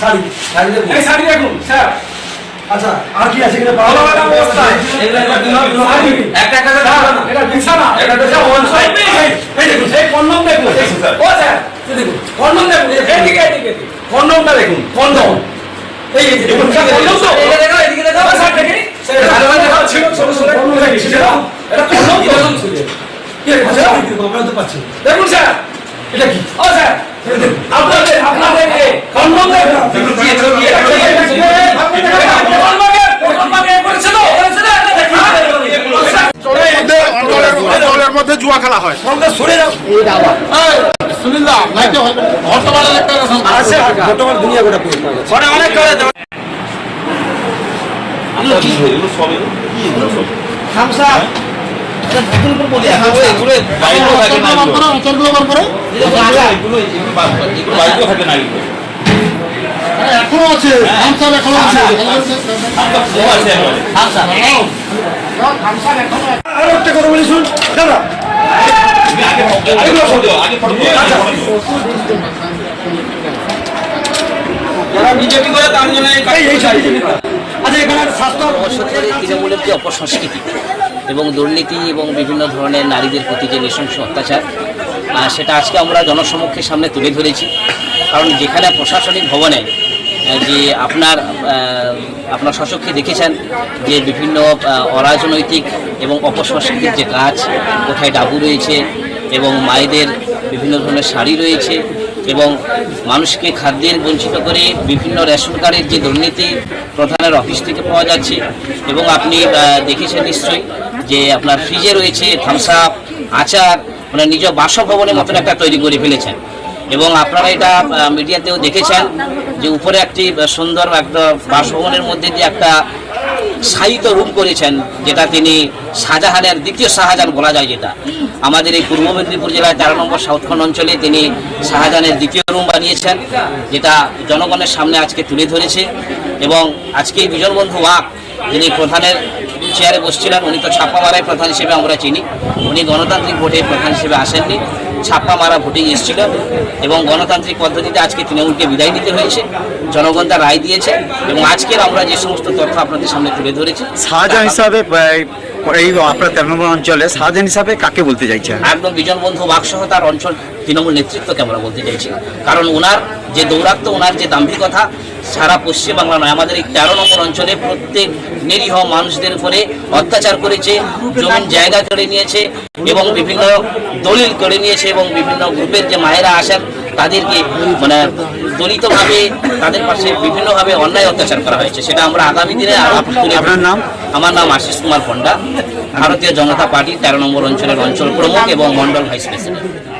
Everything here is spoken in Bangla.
শাড়ি শাড়ি দেখুন, এই শাড়ি দেখুন স্যার। আচ্ছা আর কি আছে এখানে? ভালো ভালো অবস্থা এগুলা একটা একটা করে এটা বিছানা, এটা তো ওয়ান সাইড। এই দেখুন এই কন্ডম দেখুন ও স্যার, দেখুন কন্ডম দেখুন, এদিকে এদিকে কন্ডমটা দেখুন, কন্ডম এই দেখুন কন্ডম তো এটা দেখো, এদিকে দেখো স্যার, দেখি স্যার ভালো ভালো দেখো ছিল ছোট ছোট কন্ডম দেখি ছিল, এটা কন্ডম তো ছিল কি আছে আমরা তো পাচ্ছি। দেখুন স্যার এটা কি? ও স্যার আপনাদের আপনাদের কন্ডম দেখুন, কি আছে কি অঞ্চলের মধ্যে জুয়া খেলা হয়। সরে যাও সুনীলদা নাইতে বর্তমানে আছে বর্তমান দুনিয়া গোটা পরে অনেক করে খামসা এখনো আছে, এখনো আছে। আরো একটা কথা বলি শুন দাদা, যারা বিজেপি করে তার জন্য তৃণমূলের যে অপসংস্কৃতি এবং দুর্নীতি এবং বিভিন্ন ধরনের নারীদের প্রতি যে নৃশংস অত্যাচার, সেটা আজকে আমরা জনসমক্ষের সামনে তুলে ধরেছি। কারণ যেখানে প্রশাসনিক ভবনে যে আপনার স্বচক্ষে দেখেছেন যে বিভিন্ন অরাজনৈতিক এবং অপসংস্কৃতির যে কাজ, কোথায় ডাবু রয়েছে এবং মায়েদের বিভিন্ন ধরনের শাড়ি রয়েছে এবং মানুষকে খাদ্যের বঞ্চিত করে বিভিন্ন রেশন কার্ডের যে দুর্নীতি প্রধানের অফিস থেকে পাওয়া যাচ্ছে। এবং আপনি দেখেছেন নিশ্চয়ই যে আপনার ফ্রিজে রয়েছে থামস আপ, আচার, মানে নিজ বাসভবনের মতন একটা তৈরি করে ফেলেছেন। এবং আপনারা এটা মিডিয়াতেও দেখেছেন যে উপরে একটি সুন্দর একটা বাসভবনের মধ্যে যে একটা সাহিত্য রুম করেছেন, যেটা তিনি শাহজাহানের দ্বিতীয় শাহজাহান বলা যায়, যেটা আমাদের এই পূর্ব মেদিনীপুর জেলায় 13 নম্বর সাউথখন অঞ্চলে তিনি শাহজাহানের দ্বিতীয় রুম বানিয়েছেন, যেটা জনগণের সামনে আজকে তুলে ধরেছে। এবং আজকে বিজন বন্ধু ওয়াক যিনি প্রধানের চেয়ারে বসছিলেন, উনি তো ছাপ্পা মারায় প্রধান হিসেবে আমরা চিনি, উনি গণতান্ত্রিক ভোটে প্রধান হিসেবে আসেননি, ছাপ্পা মারা ভোটে এসেছিল এবং গণতান্ত্রিক পদ্ধতিতে আজকে তৃণমূলকে বিদায় নিতে হয়েছে। জনগণ তার রায় দিয়েছে এবং আজকের আমরা যে সমস্ত তথ্য আপনাদের সামনে তুলে ধরেছি, শাহজাহান হিসাবে এই আপনার 13 নম্বর অঞ্চলে শাহজাহান হিসাবে কাকে বলতে চাইছেন? একদম বিজন বন্ধু বাকসহ তার অঞ্চল তৃণমূল নেতৃত্বকে আমরা বলতে চাইছি। কারণ ওনার যে দৌরাত্ম্য, ওনার যে দাম্ভিকতা সারা পশ্চিমবাংলা নয়, আমাদের এই 13 নম্বর অঞ্চলে প্রত্যেক নিরীহ মানুষদের উপরে অত্যাচার করেছে, জমিন জায়গা কেড়ে নিয়েছে এবং বিভিন্ন দলিল করে নিয়েছে এবং বিভিন্ন গ্রুপের যে মায়েরা আসেন তাদেরকে মানে দলিতভাবে তাদের পাশে বিভিন্নভাবে অন্যায় অত্যাচার করা হয়েছে। সেটা আমরা আগামী দিনে আরো তুলে। আপনার নাম? আমার নাম আশিস কুমার পণ্ডা, ভারতীয় জনতা পার্টির 13 নম্বর অঞ্চলের অঞ্চল প্রমুখ এবং মন্ডল ভাইস প্রেসিডেন্ট।